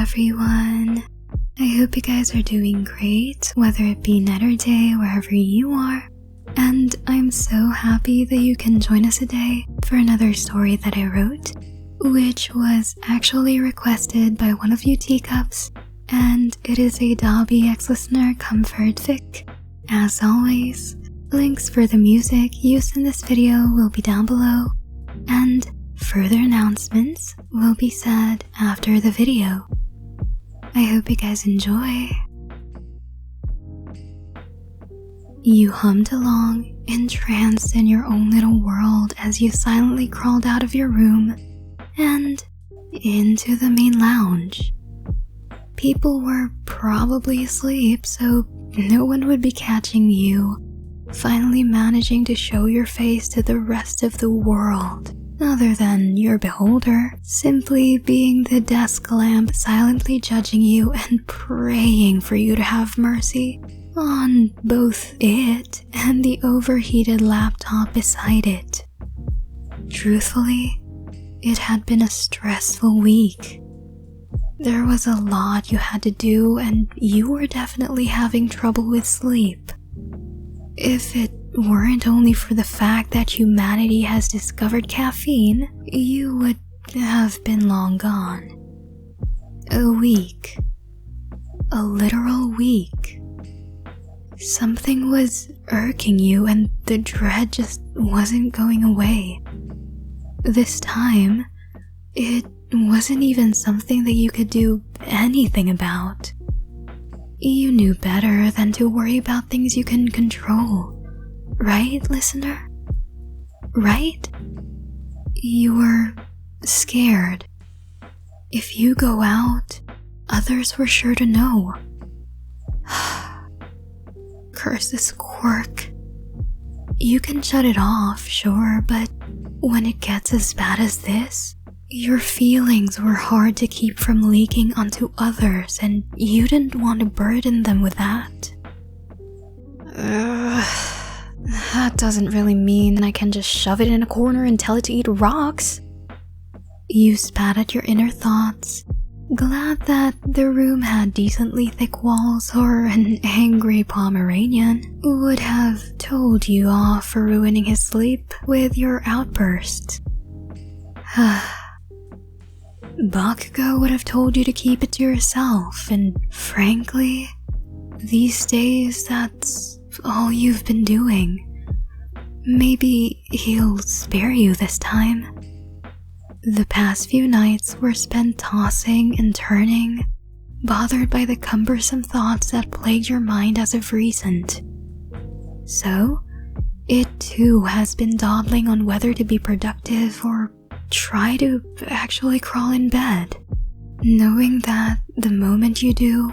everyone. I hope you guys are doing great, whether it be night or day, wherever you are. And I'm so happy that you can join us today for another story that I wrote, which was actually requested by one of you teacups, and it is a Dabi ex-listener comfort fic. As always, links for the music used in this video will be down below, and further announcements will be said after the video. I hope you guys enjoy. You hummed along, entranced in your own little world as you silently crawled out of your room and into the main lounge. People were probably asleep, so no one would be catching you, finally managing to show your face to the rest of the world, other than your beholder, simply being the desk lamp silently judging you and praying for you to have mercy on both it and the overheated laptop beside it. Truthfully, it had been a stressful week. There was a lot you had to do, and you were definitely having trouble with sleep. If it weren't only for the fact that humanity has discovered caffeine, you would have been long gone. A week. A literal week. Something was irking you and the dread just wasn't going away. This time, it wasn't even something that you could do anything about. You knew better than to worry about things you can control. Right, listener? Right? You were scared. If you go out, others were sure to know. Curse this quirk. You can shut it off, sure, but when it gets as bad as this, your feelings were hard to keep from leaking onto others, and you didn't want to burden them with that. That doesn't really mean I can just shove it in a corner and tell it to eat rocks. You spat at your inner thoughts, glad that the room had decently thick walls, or an angry Pomeranian would have told you off for ruining his sleep with your outburst. Bakugo would have told you to keep it to yourself, and frankly, these days that's all you've been doing. Maybe he'll spare you this time. The past few nights were spent tossing and turning, bothered by the cumbersome thoughts that plagued your mind as of recent. So, it too has been dawdling on whether to be productive or try to actually crawl in bed, knowing that the moment you do,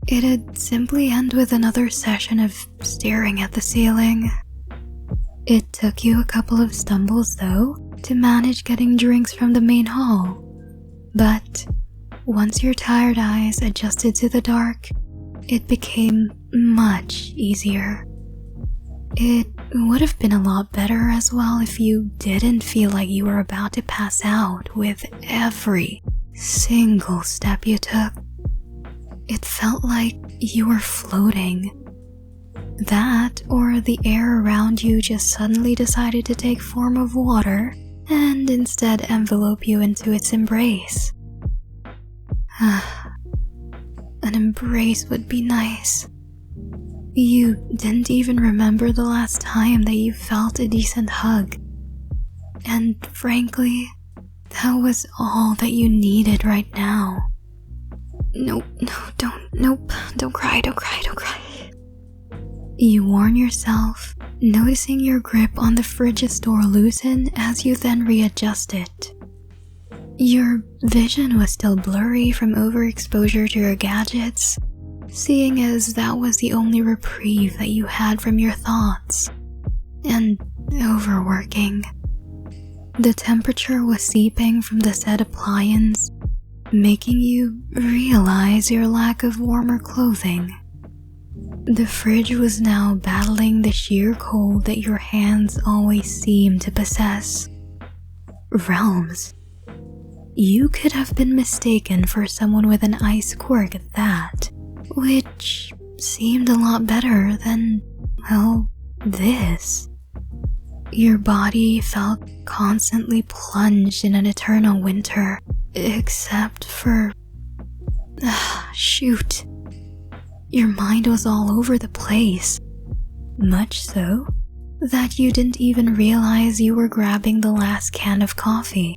it'd simply end with another session of staring at the ceiling. It took you a couple of stumbles, though, to manage getting drinks from the main hall, but once your tired eyes adjusted to the dark, it became much easier. It would have been a lot better as well if you didn't feel like you were about to pass out with every single step you took. It felt like you were floating. That, or the air around you just suddenly decided to take form of water and instead envelope you into its embrace. An embrace would be nice. You didn't even remember the last time that you felt a decent hug. And frankly, that was all that you needed right now. Nope, don't cry. You warn yourself, noticing your grip on the fridge's door loosen as you then readjust it. Your vision was still blurry from overexposure to your gadgets, seeing as that was the only reprieve that you had from your thoughts, and overworking. The temperature was seeping from the said appliance, making you realize your lack of warmer clothing. The fridge was now battling the sheer cold that your hands always seemed to possess. Realms. you could have been mistaken for someone with an ice quirk at that, which seemed a lot better than, well, this. Your body felt constantly plunged in an eternal winter, except for... shoot. Your mind was all over the place. Much so that you didn't even realize you were grabbing the last can of coffee.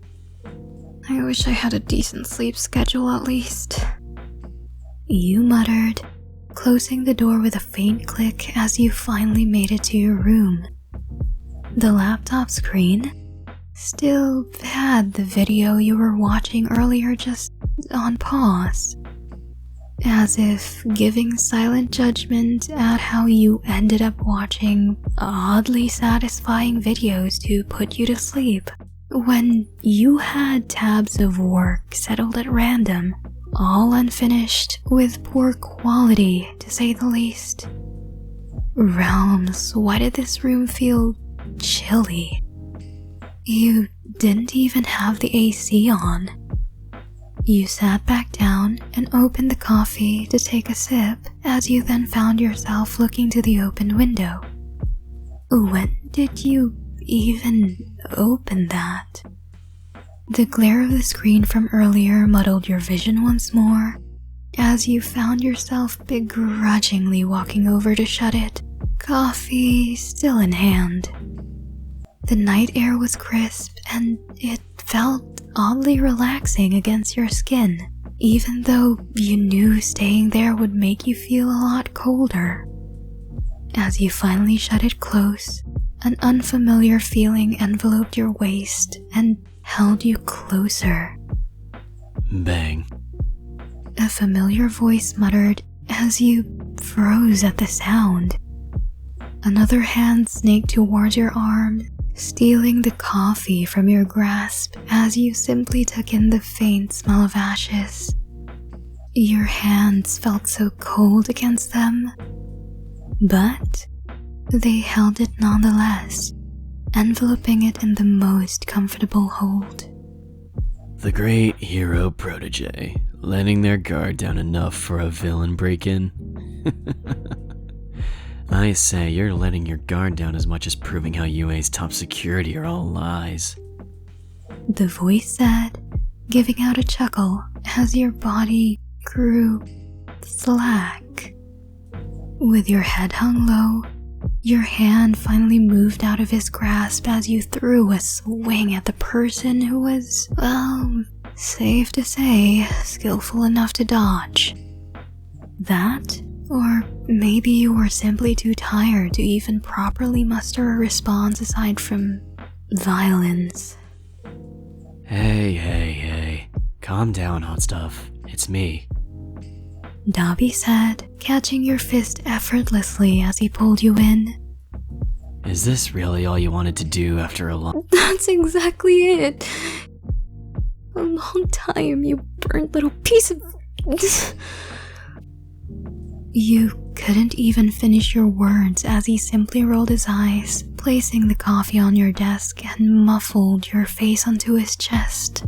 I wish I had a decent sleep schedule at least. You muttered, closing the door with a faint click as you finally made it to your room. The laptop screen still had the video you were watching earlier just on pause, as if giving silent judgment at how you ended up watching oddly satisfying videos to put you to sleep when you had tabs of work settled at random, all unfinished with poor quality to say the least. Realms, why did this room feel chilly? You didn't even have the AC on. You sat back down and opened the coffee to take a sip as you then found yourself looking to the open window. When did you even open that? The glare of the screen from earlier muddled your vision once more as you found yourself begrudgingly walking over to shut it, coffee still in hand. The night air was crisp and it felt oddly relaxing against your skin, even though you knew staying there would make you feel a lot colder. As you finally shut it close, an unfamiliar feeling enveloped your waist and held you closer. Bang. A familiar voice muttered as you froze at the sound. Another hand snaked towards your arm, stealing the coffee from your grasp as you simply took in the faint smell of ashes. Your hands felt so cold against them, but they held it nonetheless, enveloping it in the most comfortable hold. The great hero protege, letting their guard down enough for a villain break-in. I say, you're letting your guard down as much as proving how UA's top security are all lies. The voice said, giving out a chuckle as your body grew slack. With your head hung low, your hand finally moved out of his grasp as you threw a swing at the person who was, well, safe to say, skillful enough to dodge. That, or maybe you were simply too tired to even properly muster a response aside from violence. Hey. Calm down, hot stuff. It's me. Dabi said, catching your fist effortlessly as he pulled you in. Is this really all you wanted to do after a long... That's exactly it. A long time, you burnt little piece of... You couldn't even finish your words as he simply rolled his eyes, placing the coffee on your desk and muffled your face onto his chest.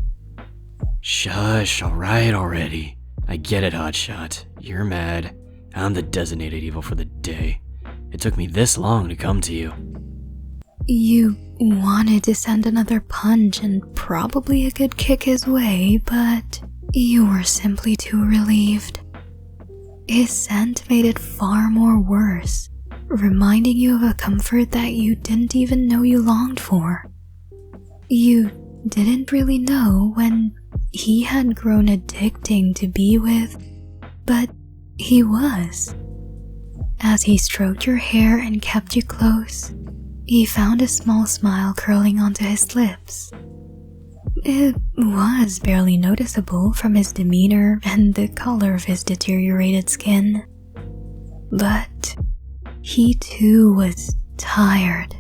Shush, alright already. I get it, hotshot. You're mad. I'm the designated evil for the day. It took me this long to come to you. You wanted to send another punch and probably a good kick his way, but you were simply too relieved. His scent made it far more worse, reminding you of a comfort that you didn't even know you longed for. You didn't really know when he had grown addicting to be with, but he was. As he stroked your hair and kept you close, he found a small smile curling onto his lips. It was barely noticeable from his demeanor and the color of his deteriorated skin. But he too was tired.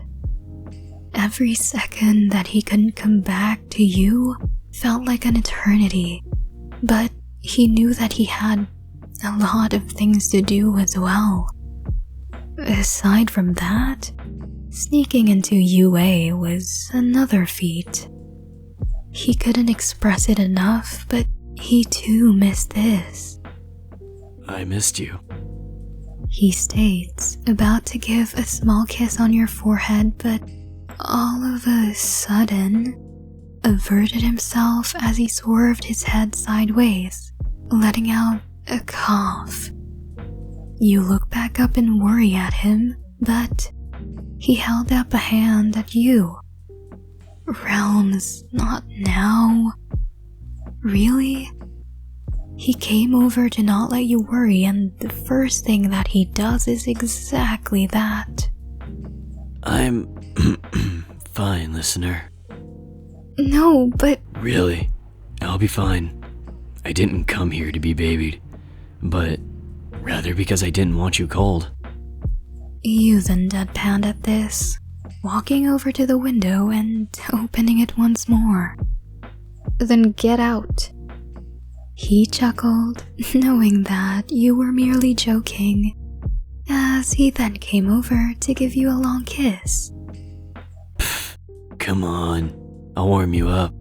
Every second that he couldn't come back to you felt like an eternity, but he knew that he had a lot of things to do as well. Aside from that, sneaking into UA was another feat. He couldn't express it enough, but he too missed this. I missed you. He states, about to give a small kiss on your forehead, but all of a sudden averted himself as he swerved his head sideways, letting out a cough. You look back up and worry at him, but he held up a hand at you. Realms, not now. Really? He came over to not let you worry, and the first thing that he does is exactly that. I'm fine, listener. No, but... Really, I'll be fine. I didn't come here to be babied, but rather because I didn't want you cold. You then deadpanned at this, walking over to the window and opening it once more. Then get out. He chuckled, knowing that you were merely joking, as he then came over to give you a long kiss. Pfft, come on, I'll warm you up.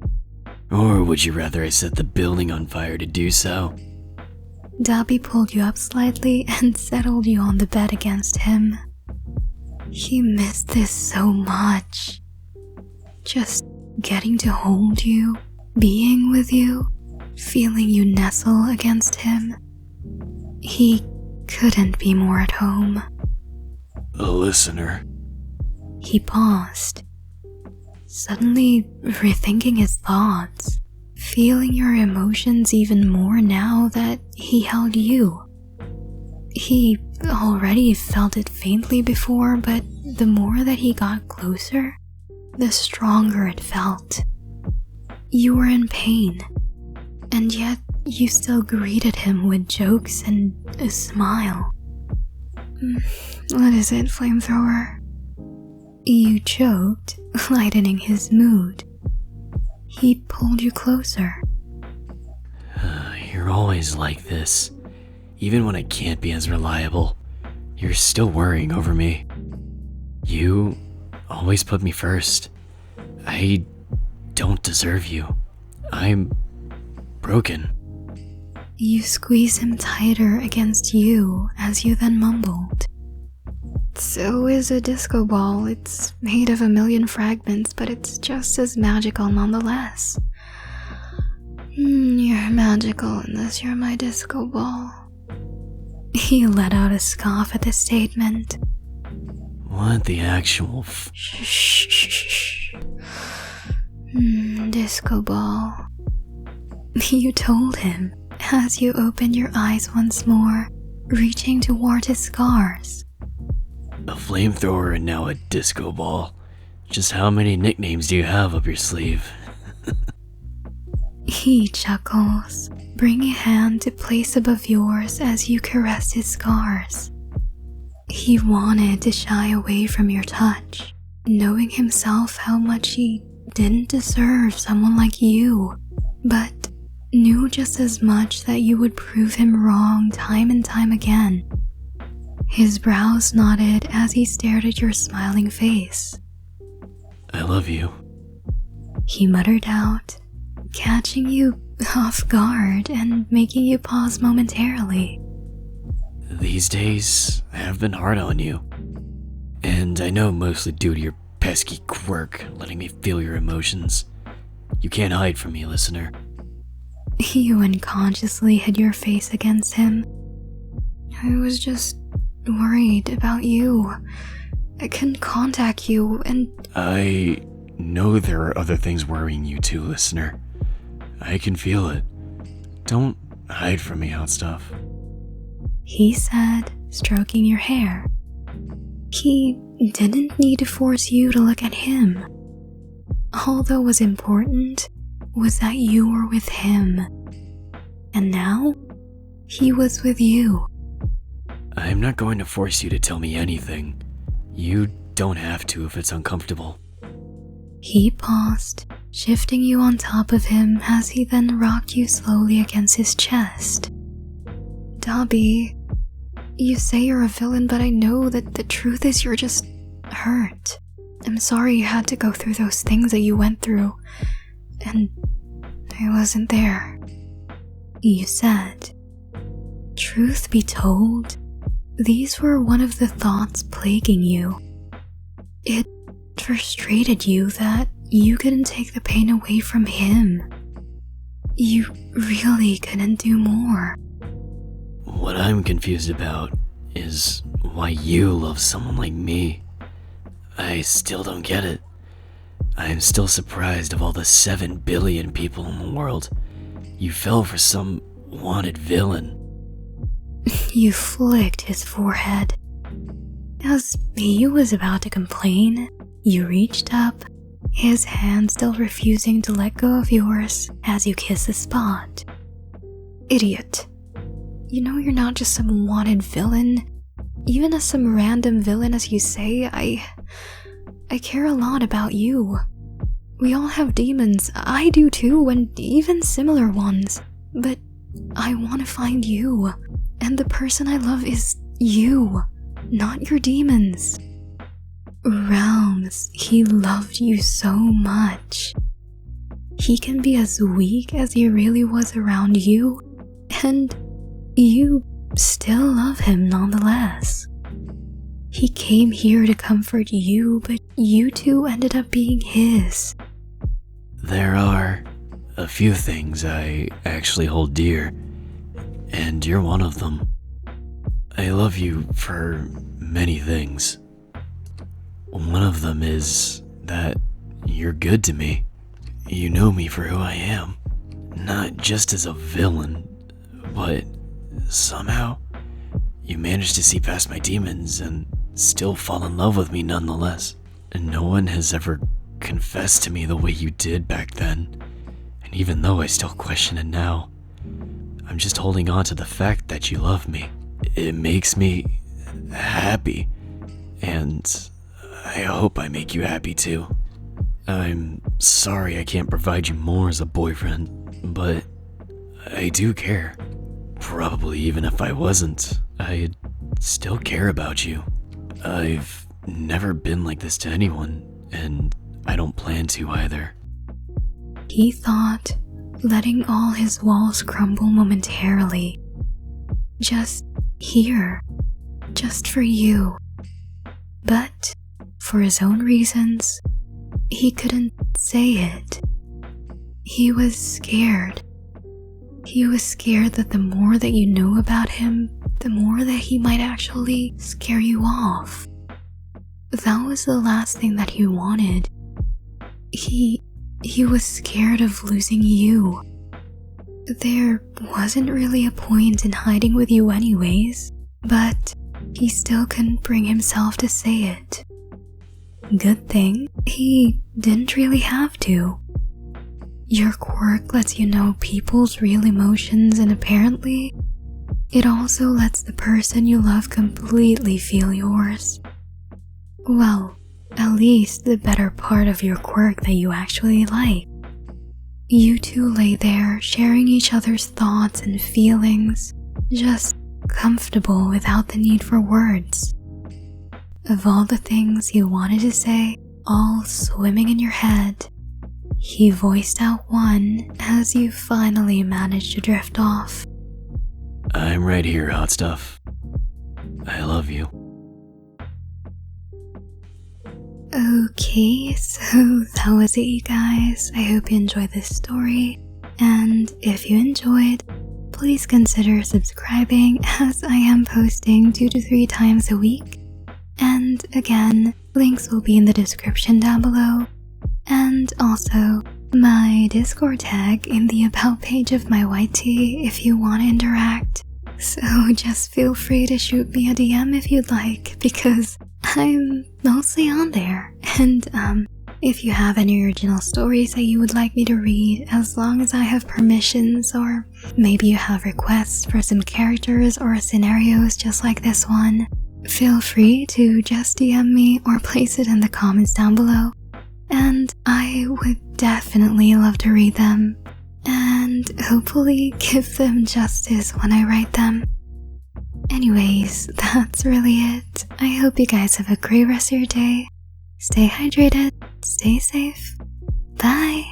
Or would you rather I set the building on fire to do so? Dabi pulled you up slightly and settled you on the bed against him. He missed this so much. Just getting to hold you, being with you, feeling you nestle against him. He couldn't be more at home. A listener. He paused, suddenly rethinking his thoughts, feeling your emotions even more now that he held you. He already felt it faintly before, but the more that he got closer, the stronger it felt. You were in pain, and yet you still greeted him with jokes and a smile. What is it, flamethrower? You choked, lightening his mood. He pulled you closer. You're always like this. Even when I can't be as reliable, you're still worrying over me. You always put me first. I don't deserve you. I'm broken. You squeeze him tighter against you as you then mumbled. So is a disco ball. It's made of a million fragments, but it's just as magical nonetheless. You're magical unless you're my disco ball. He let out a scoff at the statement. What the actual Shh. Disco ball. You told him as you opened your eyes once more, reaching toward his scars. A flamethrower and now a disco ball. Just how many nicknames do you have up your sleeve? He chuckles, bringing a hand to place above yours as you caress his scars. He wanted to shy away from your touch, knowing himself how much he didn't deserve someone like you, but knew just as much that you would prove him wrong time and time again. His brows knotted as he stared at your smiling face. I love you. He muttered out, catching you off guard and making you pause momentarily. These days have been hard on you. And I know mostly due to your pesky quirk letting me feel your emotions. You can't hide from me, listener. You unconsciously hid your face against him. I was just worried about you. I couldn't contact you, and... I know there are other things worrying you too, listener. I can feel it. Don't hide from me, hot stuff. He said, stroking your hair. He didn't need to force you to look at him. All that was important was that you were with him. And now, he was with you. I'm not going to force you to tell me anything. You don't have to if it's uncomfortable. He paused, shifting you on top of him as he then rocked you slowly against his chest. Dabi, you say you're a villain, but I know that the truth is you're just hurt. I'm sorry you had to go through those things that you went through. and I wasn't there. You said, truth be told, these were one of the thoughts plaguing you. It frustrated you that you couldn't take the pain away from him. You really couldn't do more. What I'm confused about is why you love someone like me. I still don't get it. I'm still surprised of all the 7 billion people in the world. You fell for some wanted villain. You flicked his forehead. As he was about to complain, you reached up, his hand still refusing to let go of yours as you kissed the spot. Idiot. You know you're not just some wanted villain. Even as some random villain as you say, I care a lot about you. We all have demons, I do too, and even similar ones. But I want to find you, and the person I love is you, not your demons. Realms, he loved you so much. He can be as weak as he really was around you, and you still love him nonetheless. He came here to comfort you, but you two ended up being his. There are a few things I actually hold dear, and you're one of them. I love you for many things. One of them is that you're good to me. You know me for who I am, not just as a villain, but somehow you managed to see past my demons and still fall in love with me nonetheless. And no one has ever confessed to me the way you did back then. And even though I still question it now, I'm just holding on to the fact that you love me. It makes me happy, and I hope I make you happy too. I'm sorry I can't provide you more as a boyfriend, but I do care. Probably even if I wasn't, I'd still care about you. I've never been like this to anyone, and I don't plan to either. He thought, letting all his walls crumble momentarily. Just here, just for you. But for his own reasons, he couldn't say it. He was scared. He was scared that the more that you know about him, the more that he might actually scare you off. That was the last thing that he wanted. He was scared of losing you. There wasn't really a point in hiding with you anyways, but he still couldn't bring himself to say it. Good thing he didn't really have to. Your quirk lets you know people's real emotions, and apparently, it also lets the person you love completely feel yours. Well, at least the better part of your quirk that you actually like. You two lay there sharing each other's thoughts and feelings, just comfortable without the need for words. Of all the things you wanted to say, all swimming in your head, he voiced out one as you finally managed to drift off. I'm right here, hot stuff. I love you. Okay, so that was it, you guys. I hope you enjoyed this story, and if you enjoyed, please consider subscribing as I am posting 2 to 3 times a week. And again, links will be in the description down below, and also my Discord tag in the about page of my YT if you want to interact. So just feel free to shoot me a DM if you'd like, because I'm mostly on there. And if you have any original stories that you would like me to read, as long as I have permissions, or maybe you have requests for some characters or scenarios just like this one, feel free to just DM me or place it in the comments down below, and I would definitely love to read them and hopefully give them justice when I write them. Anyways, that's really it. I hope you guys have a great rest of your day. Stay hydrated, stay safe. Bye!